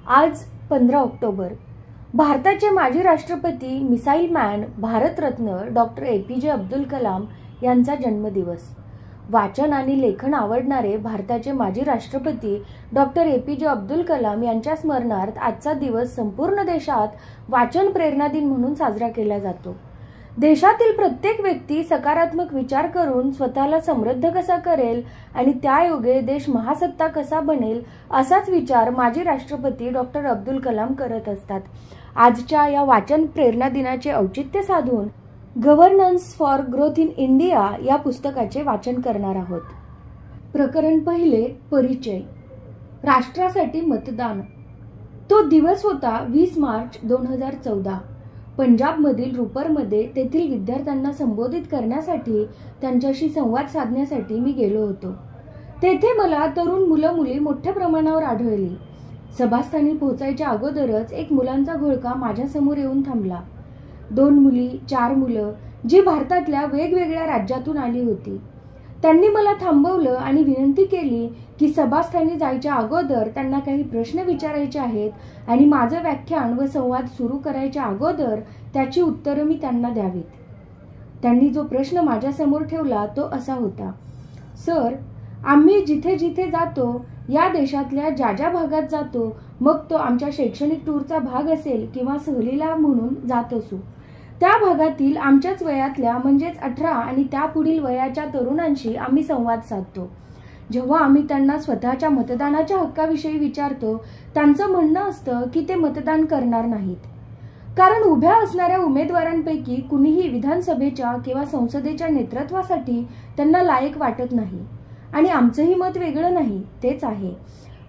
आज 15 ऑक्टोबर भारताचे माजी राष्ट्रपती missile man Bharat Ratna doctor APJ Abdul Kalam यांचा जन्मदिवस। वाचन आणि लेखन आवडणारे भारताचे माजी राष्ट्रपती डॉक्टर APJ अब्दुल कलाम यांच्या स्मरणार्थ आजचा दिवस संपूर्ण देशात वाचन प्रेरणा दिन म्हणून साजरा केला जातो। देशातील प्रत्येक व्यक्ती सकारात्मक विचार करून स्वतःला समृद्ध कसा करेल आणि त्यायोगे देश महासत्ता कसा बनेल असाच विचार माजी राष्ट्रपती डॉक्टर अब्दुल कलाम करत असतात। आजच्या या वाचन प्रेरणा दिनाचे औचित्य साधून governance for growth in India या पुस्तकाचे वाचन करणार आहोत। प्रकरण पहिले, परिचय। राष्ट्रासाठी मतदान। तो दिवस होता 20 मार्च 2014। पंजाबमधील रुपरमध्ये तेथील विद्यार्थ्यांना संबोधित करण्यासाठी त्यांच्याशी संवाद साधण्यासाठी मी गेलो होतो। तेथे मला तरुण मुलं-मुली मोठ्या प्रमाणावर आढळली। सभास्थानी पोहोचायच्या अगोदरच एक मुलांचा घोळका माझ्या समोर येऊन थांबला। 2 मुली, 4 मुलं जी भारतातल्या वेगवेगळ्या राज्यातून आली होती। त्यांनी मला थांबवलं आणि विनंती केली की सभास्थानी जायच्या अगोदर त्यांना काही प्रश्न विचारायचे आहेत आणि माझं व्याख्यान व संवाद सुरू करायच्या अगोदर त्याची उत्तरं मी त्यांना द्यावीत। त्यांनी जो प्रश्न माझ्या समोर ठेवला तो असा होता, सर, आम्ही जिथे जिथे जातो, या देशातल्या ज्या ज्या भागात जातो, मग तो आमच्या शैक्षणिक टूरचा भाग असेल किंवा सहलीला म्हणून जात असू, त्या भागातील आमच्याच वयातल्या म्हणजेच 18 आणि त्यापुढील वयाच्या तरुणांशी आम्ही संवाद साधतो। जेव्हा आम्ही त्यांना स्वतःच्या मतदानाच्या हक्काविषयी विचारतो, त्यांचं म्हणणं असतं की ते मतदान करणार नाहीत, कारण उभ्या असणाऱ्या उमेदवारांपैकी कुणीही विधानसभेच्या किंवा संसदेच्या नेतृत्वासाठी त्यांना लायक वाटत नाही आणि आमचंही मत वेगळं नाही, तेच आहे।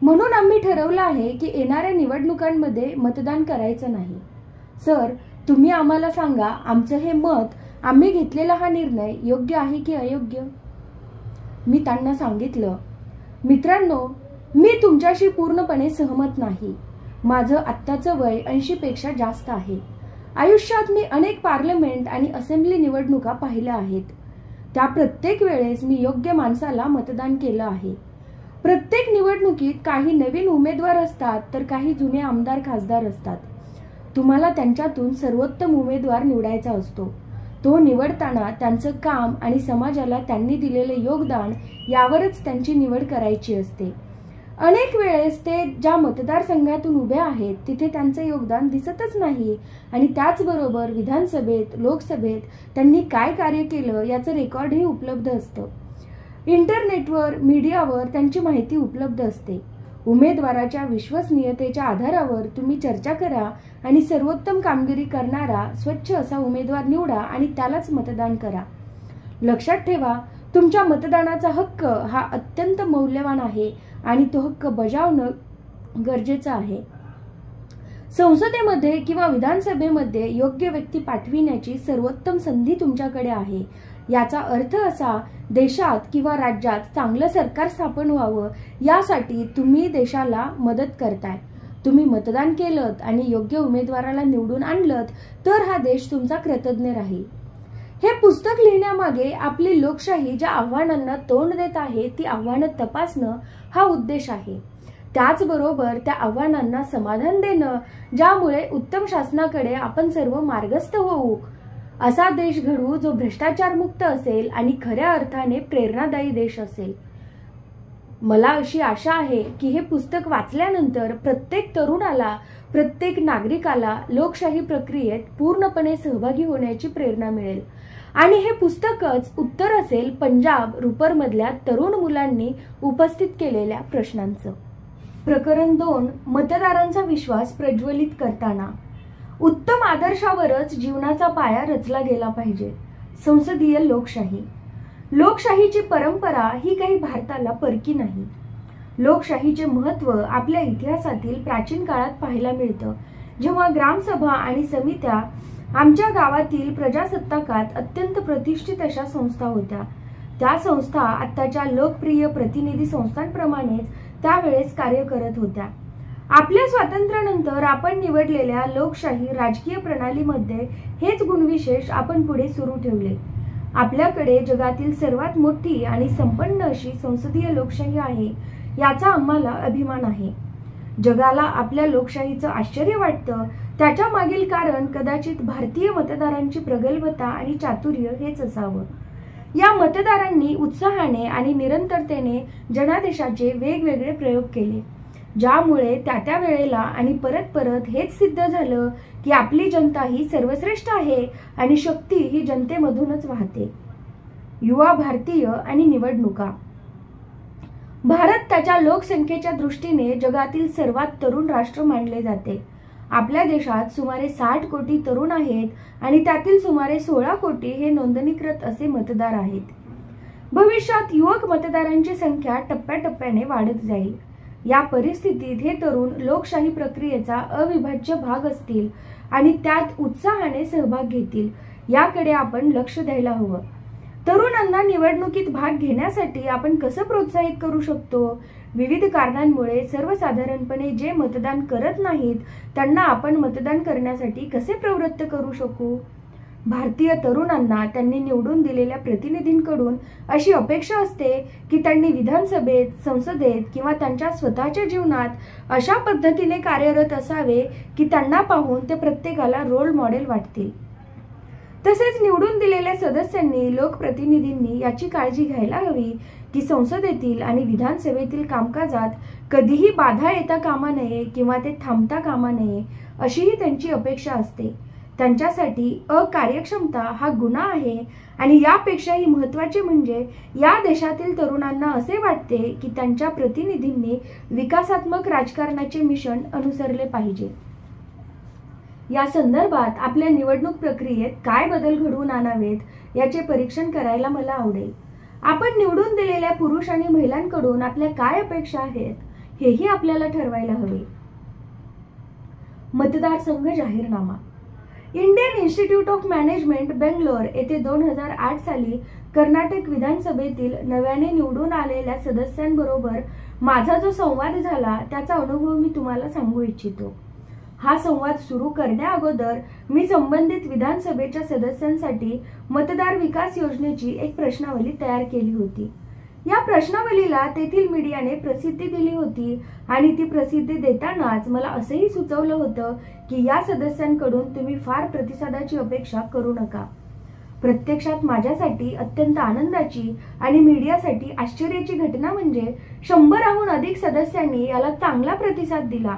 म्हणून आम्ही ठरवलं आहे की येणाऱ्या निवडणुकांमध्ये मतदान करायचं नाही। सर, तुम्ही आम्हाला सांगा, आमचं हे मत, आम्ही घेतलेला हा निर्णय योग्य आहे की अयोग्य? मी त्यांना सांगितलं, मित्रांनो, मी तुमच्याशी पूर्णपणे सहमत नाही। माझं आत्ताचं वय 80 पेक्षा जास्त आहे। आयुष्यात मी अनेक पार्लमेंट आणि असेंब्ली निवडणुका पाहिल्या आहेत। त्या प्रत्येक वेळेस मी योग्य माणसाला मतदान केलं आहे। प्रत्येक निवडणुकीत काही नवीन उमेदवार असतात तर काही जुने आमदार खासदार असतात। तुम्हाला त्यांच्यातून सर्वोत्तम उमेदवार निवडायचा असतो। तो निवडताना त्यांचं काम आणि समाजाला त्यांनी दिलेले योगदान यावरच त्यांची निवड करायची असते। अनेक वेळेस ते ज्या मतदारसंघातून उभे आहेत तिथे त्यांचं योगदान दिसतच नाही आणि त्याचबरोबर विधानसभेत, लोकसभेत त्यांनी काय कार्य केलं याचं रेकॉर्डही उपलब्ध असतं। इंटरनेटवर, मीडियावर त्यांची माहिती उपलब्ध असते। उमेदवाराच्या विश्वसनीयतेच्या आधारावर तुम्ही चर्चा करा आणि सर्वोत्तम कामगिरी करणारा स्वच्छ असा उमेदवार निवडा आणि त्यालाच मतदान करा। लक्षात ठेवा, तुमच्या मतदानाचा हक्क हा अत्यंत मौल्यवान आहे आणि तो हक्क बजावणं गरजेचं आहे। संसदेमध्ये किंवा विधानसभेमध्ये योग्य व्यक्ती पाठविण्याची सर्वोत्तम संधी तुमच्याकडे आहे। याचा अर्थ असा, देशात किंवा राज्यात चांगलं सरकार स्थापन व्हावं यासाठी तुम्ही देशाला मदत करताय। तुम्ही मतदान केलंत आणि योग्य उमेदवाराला निवडून आणलत तर हा देश तुमचा कृतज्ञ राहील। हे पुस्तक लिहिण्यामागे आपली लोकशाही ज्या आव्हानांना तोंड देत आहे ती आव्हानं तपासणं हा उद्देश आहे। त्याचबरोबर त्या आव्हानांना समाधान देणं, ज्यामुळे उत्तम शासनाकडे आपण सर्व मार्गस्थ होऊ, असा देश घडवू जो भ्रष्टाचार मुक्त असेल आणि खऱ्या अर्थाने प्रेरणादायी देश असेल। मला अशी आशा आहे की हे पुस्तक वाचल्यानंतर प्रत्येक तरुणाला, प्रत्येक नागरिकाला लोकशाही प्रक्रियेत पूर्णपणे सहभागी होण्याची प्रेरणा मिळेल आणि हे पुस्तकच उत्तर असेल पंजाब रुपरमधल्या तरुण मुलांनी उपस्थित केलेल्या प्रश्नांचं। प्रकरण 2, मतदारांचा विश्वास प्रज्वलित करताना। उत्तम आदर्शावरच जीवनाचा पाया रचला गेला पाहिजे। संसदीय लोकशाही। लोकशाहीची परंपरा ही काही भारताला परकी नाही। लोकशाहीचे महत्त्व आपल्या इतिहासातील प्राचीन काळात पाहायला मिळतं, जेव्हा ग्रामसभा आणि समित्या आमच्या गावातील प्रजासत्ताकात अत्यंत प्रतिष्ठित अशा संस्था होत्या। त्या संस्था आत्ताच्या लोकप्रिय प्रतिनिधी संस्थांप्रमाणेच त्यावेळेस कार्य करत होत्या। आपल्या स्वातंत्र्यानंतर आपण निवडलेल्या लोकशाही राजकीय प्रणालीमध्ये हेच गुणविशेष आपण पुढे सुरू ठेवले। आपल्याकडे जगातील सर्वात मोठी आणि संपन्न अशी संसदीय लोकशाही आहे, याचा आम्हाला अभिमान आहे। जगाला आपल्या लोकशाहीचं आश्चर्य वाटतं त्याच्या मागील कारण कदाचित भारतीय मतदारांची प्रगल्भता आणि चातुर्य हेच असावं. या मतदारांनी उत्साहाने आणि निरंतरतेने जनादेशाचे वेगवेगळे प्रयोग केले, ज्यामुळे त्या वेळेला आणि परत परत हेच सिद्ध झालं की आपली जनता ही सर्वश्रेष्ठ आहे आणि शक्ती ही जनतेमधूनच वाहते. युवा भारतीय आणि निवडणुका. भारत त्याच्या लोकसंख्येच्या दृष्टीने जगातील सर्वात तरुण राष्ट्र मानले जाते. आपल्या देशात सुमारे 60 कोटी तरुण आहेत आणि त्यातील सुमारे 16 कोटी हे नोंदणीकृत असे मतदार आहेत. भविष्यात युवक मतदारांची संख्या टप्प्याटप्प्याने वाढत जाईल. या परिस्थितीत हे तरुण लोकशाही प्रक्रियेचा अविभाज्य भाग असतील आणि त्यात उत्साहाने सहभाग घेतील याकडे आपण लक्ष द्यायला हवं. तरुणांना निवडणुकीत भाग घेण्यासाठी आपण कसं प्रोत्साहित करू शकतो? विविध कारणांमुळे सर्वसाधारणपणे जे मतदान करत नाहीत त्यांना आपण मतदान करण्यासाठी कसे प्रवृत्त करू शकू? भारतीय तरुणांना त्यांनी निवडून दिलेल्या प्रतिनिधींकडून अशी अपेक्षा असते की त्यांनी विधानसभेत, संसदेत किंवा त्यांच्या स्वतःच्या जीवनात अशा पद्धतीने कार्यरत असावे की त्यांना पाहून ते प्रत्येकाला रोल मॉडेल वाटतील. तसेच निवडून दिलेल्या सदस्यांनी, लोकप्रतिनिधींनी याची काळजी घ्यायला हवी की संसदेतील आणि विधानसभेतील कामकाजात कधीही बाधा येता कामा नये किंवा ते थांबता कामा नये अशीही त्यांची अपेक्षा असते. त्यांच्यासाठी अकार्यक्षमता हा गुन्हा आहे आणि यापेक्षाही महत्त्वाचे म्हणजे या देशातील तरुणांना असे वाटते की त्यांच्या प्रतिनिधींनी विकासात्मक राजकारणाचे मिशन अनुसरले पाहिजे. या संदर्भात आपल्या निवडणूक प्रक्रियेत काय बदल घडवून आणावेत याचे परीक्षण करायला मला आवडेल. आपण निवडून दिलेल्या पुरुष आणि महिलांकडून आपल्या काय अपेक्षा आहेत हेही आपल्याला ठरवायला हवे. मतदारसंघ जाहीरनामा. Indian institute of management Bangalore येथे 2008 साली कर्नाटक विधानसभेतील नव्याने निवडून आलेल्या सदस्यांबरोबर माझा जो संवाद झाला त्याचा अनुभव मी तुम्हाला सांगू इच्छितो. हा संवाद सुरू करण्या अगोदर मी संबंधित विधानसभेच्या सदस्यांसाठी मतदार विकास योजनेची एक प्रश्नावली तयार केली होती. या प्रश्नावलीला तेथील मीडियाने प्रसिद्धी दिली होती आणि ती प्रसिद्धी देतानाच मला असंही सुचवलं होतं की या सदस्यांकडून तुम्ही फार प्रतिसादाची अपेक्षा करू नका. प्रत्यक्षात माझ्यासाठी अत्यंत आनंदाची आणि मीडियासाठी आश्चर्याची घटना म्हणजे 100हून अधिक सदस्यांनी याला चांगला प्रतिसाद दिला.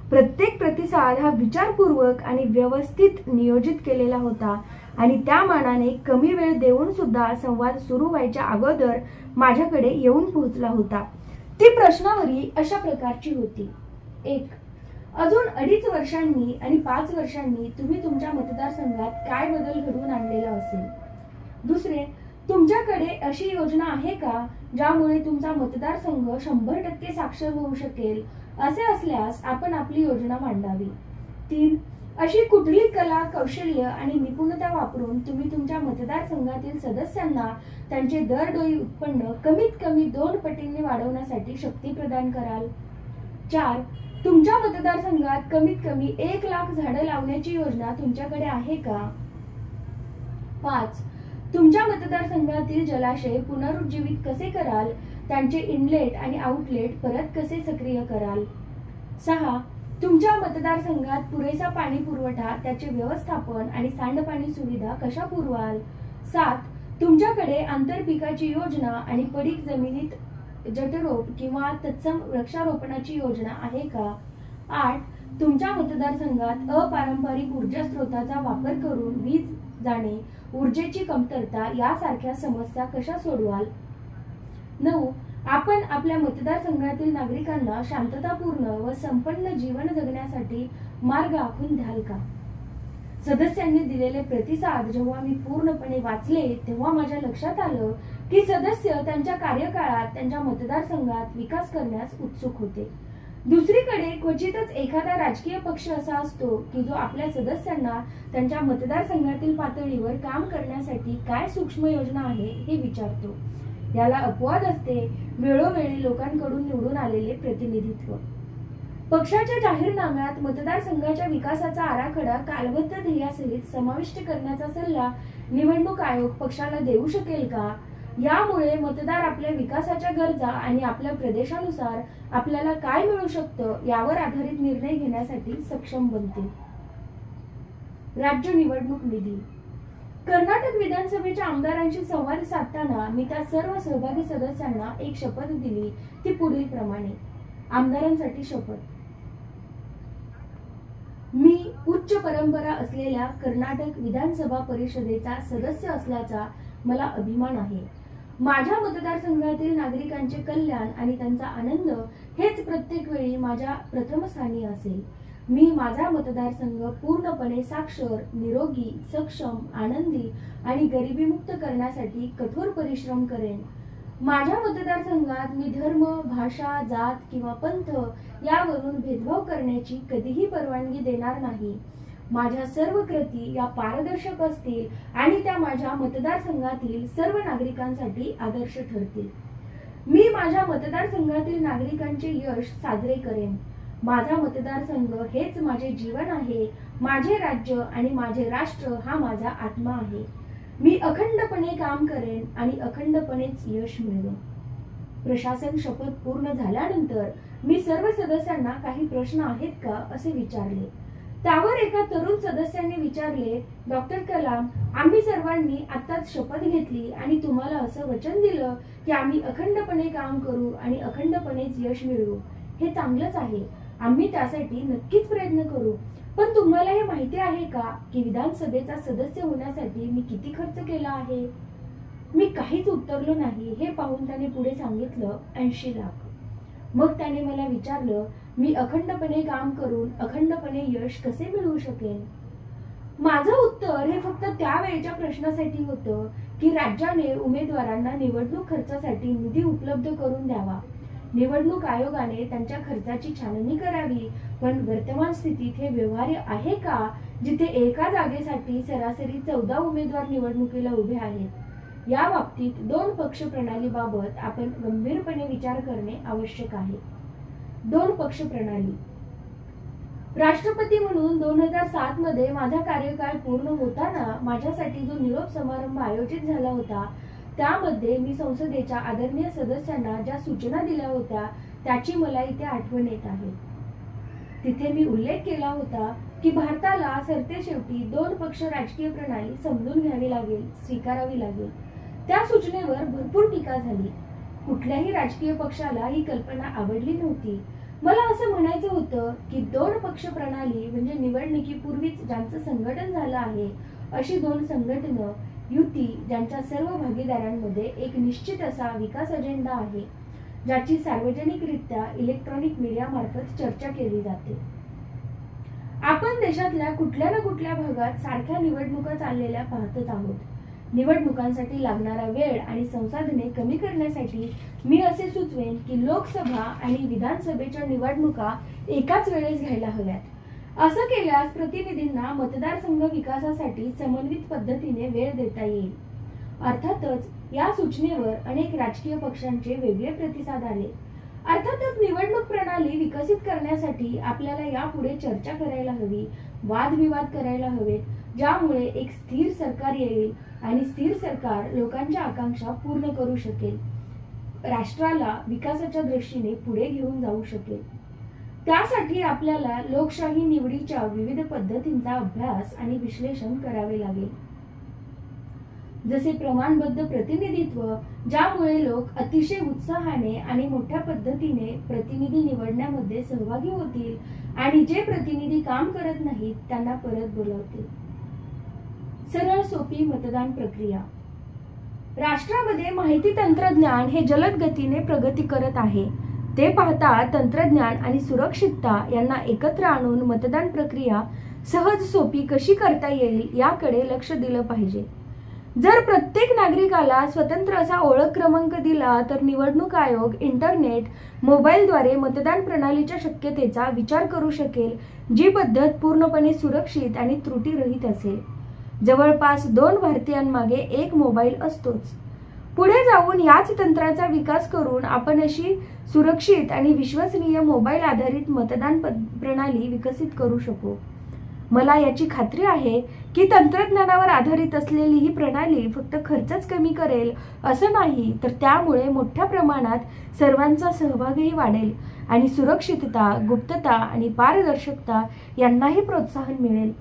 प्रत्येक प्रतिसाद हा विचारपूर्वक आणि व्यवस्थित नियोजित केलेला होता आणि त्या मानाने कमी वेळ देऊन सुद्धा संवाद सुरू व्हायच्या अगोदर माझ्याकडे येऊन पोहोचला होता. ती प्रश्नावली अशा प्रकारची होती. 1. अजून 2.5 वर्षांनी आणि 5 वर्षांनी तुम्ही तुमच्या मतदारसंघात काय बदल घडवून आणलेला असेल? 2. तुमच्याकडे अशी योजना आहे का ज्यामुळे तुमचा मतदारसंघ 100% साक्षर होऊ शकेल? असे असल्यास आपण आपली योजना मांडावी. 3. अशी कुठली कला, कौशल्य आणि निपुणता वापरून तुम्ही तुमच्या मतदारसंघातील सदस्यांना त्यांचे दरडोई उत्पन्न कमीत कमी 2 पटींनी वाढवण्यासाठी शक्ती प्रदान कराल? 4. तुमच्या मतदारसंघात कमीत कमी 1 लाख झाडं लावण्याची योजना तुमच्याकडे आहे का? 5. तुमच्या मतदारसंघातील जलाशय पुनरुज्जीवित कसे कराल? त्यांचे इनलेट आणि आउटलेट परत कसे सक्रिय कराल? 6. तुमच्या मतदारसंघात पुरेसा पाणी पुरवठा, त्याचे व्यवस्थापन आणि सांडपाणी सुविधा कशा पुरवाल? 7. तुमच्याकडे आंतरपिकाची योजना आणि पडीक जमिनीत जटरोप किंवा तत्सम वृक्षारोपणाची योजना आहे का? 8. तुमच्या मतदारसंघात अपारंपरिक ऊर्जा स्रोताचा वापर करून वीज जाणे, ऊर्जेची कमतरता यासारख्या समस्या कशा सोडवाल? 9. आपण आपल्या मतदारसंघातील नागरिकांना शांततापूर्ण व संपन्न जीवन जगण्यासाठी मार्ग आखून द्याल का? सदस्यांनी दिलेले प्रतिसाद जेव्हा मी पूर्णपणे वाचले तेव्हा माझ्या लक्षात आलं की सदस्य त्यांच्या कार्यकाळात त्यांच्या मतदारसंघात विकास करण्यास उत्सुक होते. दुसरीकडे क्वचितच एखादा राजकीय पक्ष असा असतो की जो आपल्या सदस्यांना त्यांच्या मतदारसंघातील पातळीवर काम करण्यासाठी काय सूक्ष्म योजना आहे हे विचारतो. याला अपवाद असते वेळोवेळी लोकांकडून निवडून आलेले प्रतिनिधित्व. पक्षाच्या जाहीरनाम्यात मतदारसंघाच्या विकासाचा आराखडा कालबद्ध ध्येयासहित समाविष्ट करण्याचा सल्ला निवडणूक आयोग पक्षाला देऊ शकेल का? यामुळे मतदार आपल्या विकासाच्या गरजा आणि आपल्या प्रदेशानुसार आपल्याला काय मिळू शकतं यावर आधारित निर्णय घेण्यासाठी सक्षम बनतील. राज्य निवडणूक निधी. कर्नाटक विधानसभेच्या आमदारांशी संवाद साधताना मी त्या सर्व सहभागी सदस्यांना एक शपथ दिली, ती पुढील प्रमाणे. आमदारांसाठी शपथ. मी उच्च परंपरा असलेल्या कर्नाटक विधानसभा परिषदेचा सदस्य असल्याचा मला अभिमान आहे. माझ्या मतदारसंघातील नागरिकांचे कल्याण आणि त्यांचा आनंद हेच प्रत्येक वेळी माझ्या प्रथम स्थानी असेल. मी माझा मतदारसंघ पूर्णपणे साक्षर, निरोगी, सक्षम, आनंदी आणि गरिबीमुक्त करण्यासाठी कठोर परिश्रम करेन. माझ्या मतदारसंघात मी धर्म, भाषा, जात किंवा पंथ यावरून भेदभाव करण्याची कधीही परवानगी देणार नाही. माझ्या सर्व कृती या पारदर्शक असतील आणि त्या माझ्या मतदारसंघातील सर्व नागरिकांसाठी आदर्श ठरतील. मी माझ्या मतदारसंघातील नागरिकांचे यश साजरे करेन. माझा मतदारसंघ हेच माझे जीवन आहे. माझे राज्य आणि माझे राष्ट्र हा माझा आत्मा आहे. मी अखंडपणे काम करेन आणि अखंडपणेच यश मिळवेन. प्रशासन शपथ पूर्ण झाल्यानंतर मी सर्व सदस्यांना काही प्रश्न आहेत का असे विचारले. त्यावर एका तरुण सदस्याने विचारले, डॉक्टर कलाम, आम्ही सर्वांनी आत्ताच शपथ घेतली आणि तुम्हाला असं वचन दिलं की आम्ही अखंडपणे काम करू आणि अखंडपणेच यश मिळवू. हे चांगलंच आहे. आम्ही त्यासाठी नक्कीच प्रयत्न करू. पण तुम्हाला हे माहिती आहे का की विधानसभेचा सदस्य होण्यासाठी मी किती खर्च केला आहे? मी काहीच उत्तरलो नाही. हे पाहून त्याने पुढे सांगितलं 80 लाख. मग त्याने मला विचारलं, मी अखंडपणे काम करून अखंडपणे यश कसे मिळवू शकेन? माझं उत्तर हे फक्त त्यावेळच्या प्रश्नासाठी होतं की राज्याने उमेदवारांना निवडणूक खर्चासाठी निधी उपलब्ध करून द्यावा. निवडणूक आयोगाने त्यांच्या खर्चाची छाननी करावी. पण वर्तमान स्थितीत हे व्यवहार्य आहे का, जिथे एका जागेसाठी सरासरी 14 उमेदवार निवडणुकीला उभे आहेत? या बाबतीत 2 पक्ष प्रणालीबाबत आपण गंभीरपणे विचार करणे आवश्यक आहे. 2 पक्ष प्रणाली. राष्ट्रपती म्हणून 2007 मध्ये माझा कार्यकाळ पूर्ण होताना माझ्यासाठी जो निरोप समारंभ आयोजित झाला होता, त्यामध्ये मी संसदेच्या आदरणीय सदस्यांना ज्या सूचना दिल्या होत्या त्याची मला इथे आठवण येत आहे. तिथे मी उल्लेख केला होता की भारताला सरतेशेवटी 2 पक्ष राजकीय प्रणाली समजून घ्यावी लागेल, स्वीकारावी लागेल. त्या सूचनेवर भरपूर टीका झाली. कुठल्याही राजकीय पक्षाला ही कल्पना आवडली नव्हती. मला असं म्हणायचं होतं की 2 पक्ष प्रणाली म्हणजे निवडणुकीपूर्वीच ज्यांचं संघटन झालं आहे अशी 2 संघटनं, युती, ज्यांच्या सर्व भागीदारांमध्ये एक निश्चित असा विकास अजेंडा आहे, ज्याची सार्वजनिकरित्या इलेक्ट्रॉनिक मीडिया मार्फत चर्चा केली जाते. आपण देशातल्या कुठल्या ना कुठल्या भागात सारख्या निवडणुका चाललेल्या पाहतच आहोत. निवडणुकांसाठी लागणारा वेळ आणि संसाधने कमी करण्यासाठी मी असे सुचवेन की लोकसभा आणि विधानसभेच्या निवडणुका एकाच वेळेस घ्यायला हव्यात. असं केल्यास प्रतिनिधींना मतदारसंघ विकासासाठी समन्वित पद्धतीने वेळ देता येईल. अर्थातच या सूचनेवर अनेक राजकीय पक्षांचे वेगळे प्रतिसाद आले. अर्थातच निवडणूक प्रणाली विकसित करण्यासाठी आपल्याला यापुढे चर्चा करायला हवी, वादविवाद करायला हवेत, ज्यामुळे एक स्थिर सरकार येईल आणि स्थिर सरकार लोकांच्या आकांक्षा पूर्ण करू शकेल, राष्ट्राला विकासाच्या दृष्टीने पुढे घेऊन जाऊ शकेल. त्यासाठी आपल्याला लोकशाही निवडीच्या विविध पद्धतींचा अभ्यास आणि विश्लेषण करावे लागेल. जसे प्रमाणबद्ध प्रतिनिधित्व, ज्यामुळे लोक अतिशय उत्साहाने आणि मोठ्या पद्धतीने प्रतिनिधी निवडण्यामध्ये सहभागी होतील आणि जे प्रतिनिधी काम करत नाहीत त्यांना परत बोलवतील. सरळ सोपी मतदान प्रक्रिया. राष्ट्रामध्ये माहिती तंत्रज्ञान हे जलद गतीने प्रगती करत आहे. ते पाहता तंत्रज्ञान आणि सुरक्षितता यांना एकत्र आणून मतदान प्रक्रिया सहज सोपी कशी करता येईल याकडे लक्ष दिलं पाहिजे. जर प्रत्येक नागरिकाला स्वतंत्र असा ओळख क्रमांक दिला तर निवडणूक आयोग इंटरनेट, मोबाईलद्वारे मतदान प्रणालीच्या शक्यतेचा विचार करू शकेल, जी पद्धत पूर्णपणे सुरक्षित आणि त्रुटीरहित असेल. जवळपास 2 भारतीयांमागे 1 मोबाईल असतोच. पुढे जाऊन याच तंत्राचा विकास करून आपण अशी सुरक्षित आणि विश्वसनीय मोबाईल आधारित मतदान प्रणाली विकसित करू शकू. मला याची खात्री आहे की तंत्रज्ञानावर आधारित असलेली ही प्रणाली फक्त खर्चच कमी करेल असं नाही, तर त्यामुळे मोठ्या प्रमाणात सर्वांचा सहभागही वाढेल आणि सुरक्षितता, गुप्तता आणि पारदर्शकता यांनाही प्रोत्साहन मिळेल.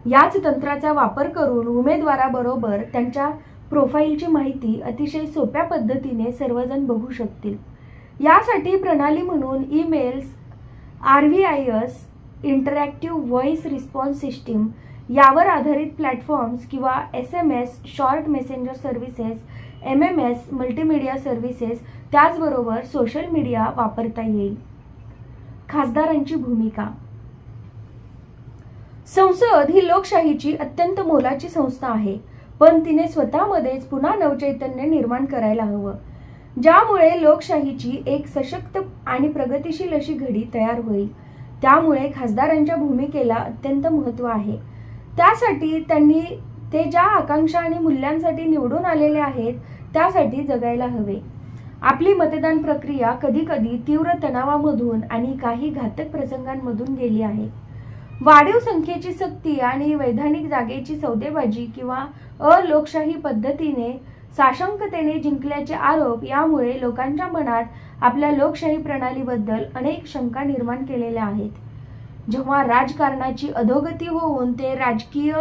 याच तंत्राचा वापर करून उमेदवाराबरोबर त्यांच्या प्रोफाईलची माहिती अतिशय सोप्या पद्धतीने सर्वजण बघू शकतील. यासाठी प्रणाली म्हणून emails, RVIS interactive voice response system यावर आधारित प्लॅटफॉर्म्स किंवा SMS short messenger services, MMS multimedia services, त्याचबरोबर सोशल मीडिया वापरता येईल. खासदारांची भूमिका. संसद ही लोकशाहीची अत्यंत मोलाची संस्था आहे, पण तिने स्वतःमध्येच पुन्हा नवचैतन्य निर्माण करायला हवं, ज्यामुळे लोकशाहीची एक सशक्त आणि प्रगतिशील अशी घडी तयार होईल. त्यामुळे खासदारांच्या भूमिकेला अत्यंत महत्त्व आहे. त्यासाठी त्यांनी ते ज्या आकांक्षा आणि मूल्यांसाठी निवडून आलेले आहेत त्यासाठी जगायला हवे. आपली मतदान प्रक्रिया कधीकधी तीव्र तणावामधून आणि काही घातक प्रसंगांमधून गेली आहे. वाढीव संख्येची सक्ती आणि वैधानिक जागेची सौदेबाजी किंवा अलोकशाही पद्धतीने साशंकतेने जिंकल्याचे आरोप यामुळे लोकांच्या मनात आपल्या लोकशाही प्रणालीबद्दल अनेक शंका निर्माण केलेल्या आहेत. जेव्हा राजकारणाची अधोगती होऊन ते राजकीय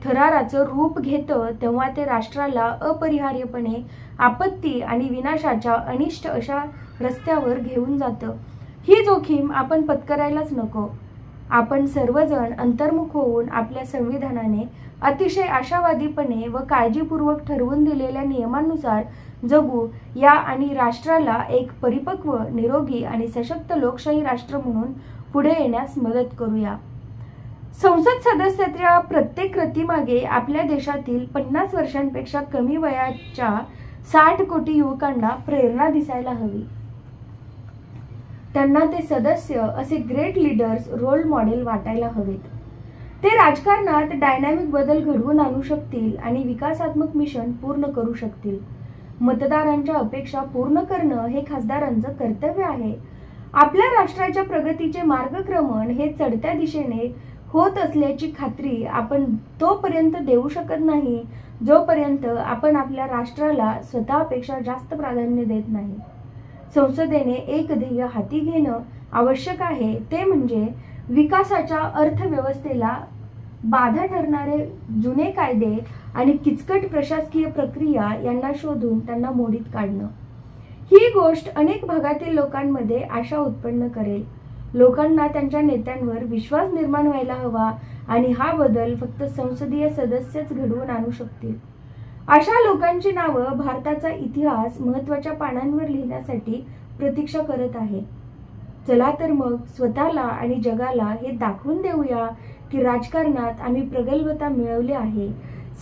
थराराचं रूप घेतं तेव्हा ते राष्ट्राला अपरिहार्यपणे आपत्ती आणि विनाशाच्या अनिष्ट अशा रस्त्यावर घेऊन जातं. ही जोखीम आपण पत्करायलाच नको. आपण सर्वजण अंतर्मुख होऊन आपल्या संविधानाने अतिशय आशावादीपणे व काळजीपूर्वक ठरवून दिलेल्या नियमांनुसार जगू या आणि राष्ट्राला एक परिपक्व, निरोगी आणि सशक्त लोकशाही राष्ट्र म्हणून पुढे येण्यास मदत करूया. संसद सदस्याच्या प्रत्येक कृतीमागे आपल्या देशातील 50 वर्षांपेक्षा कमी वयाच्या 60 कोटी युवकांना प्रेरणा दिसायला हवी. त्यांना ते सदस्य असे ग्रेट लीडर्स, रोल मॉडेल वाटायला हवेत. ते राजकारणात डायनॅमिक बदल घडवून आणू शकतील आणि विकासात्मक मिशन पूर्ण करू शकतील. मतदारांच्या अपेक्षा पूर्ण करणं हे खासदारांचं कर्तव्य आहे. आपल्या राष्ट्राच्या प्रगतीचे मार्गक्रमण हे चढत्या दिशेने होत असल्याची खात्री आपण तोपर्यंत देऊ शकत नाही जोपर्यंत आपण आपल्या राष्ट्राला स्वतःपेक्षा जास्त प्राधान्य देत नाही. संसदेने एक ध्येय हाती घेणं आवश्यक आहे, ते म्हणजे विकासाच्या अर्थव्यवस्थेला बाधा ठरणारे जुने कायदे आणि किचकट प्रशासकीय प्रक्रिया यांना शोधून त्यांना मोडीत काढणं. ही गोष्ट अनेक भागातील लोकांमध्ये आशा उत्पन्न करेल. लोकांना त्यांच्या नेत्यांवर विश्वास निर्माण व्हायला हवा आणि हा बदल फक्त संसदीय सदस्यच घडवून आणू शकतील. अशा लोकांची नावं भारताचा इतिहास महत्त्वाच्या पानांवर लिहिण्यासाठी प्रतीक्षा करत आहे. चला तर मग स्वतःला आणि जगाला हे दाखवून देऊया की राजकारणात आम्ही प्रगल्भता मिळवली आहे.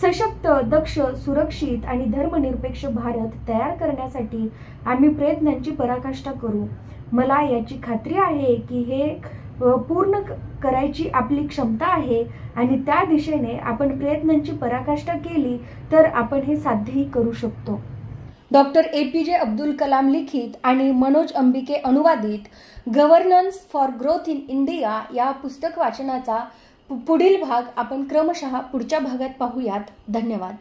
सशक्त, दक्ष, सुरक्षित आणि धर्मनिरपेक्ष भारत तयार करण्यासाठी आम्ही प्रयत्नांची पराकाष्ठा करू. मला याची खात्री आहे की हे पूर्ण करायची आपली क्षमता आहे आणि त्या दिशेने आपण प्रयत्नांची पराकाष्ठा केली तर आपण हे साध्यही करू शकतो. डॉक्टर APJ अब्दुल कलाम लिखित आणि मनोज अंबिके अनुवादित governance for growth in India या पुस्तक वाचनाचा पुढील भाग आपण क्रमशः पुढच्या भागात पाहूयात. धन्यवाद.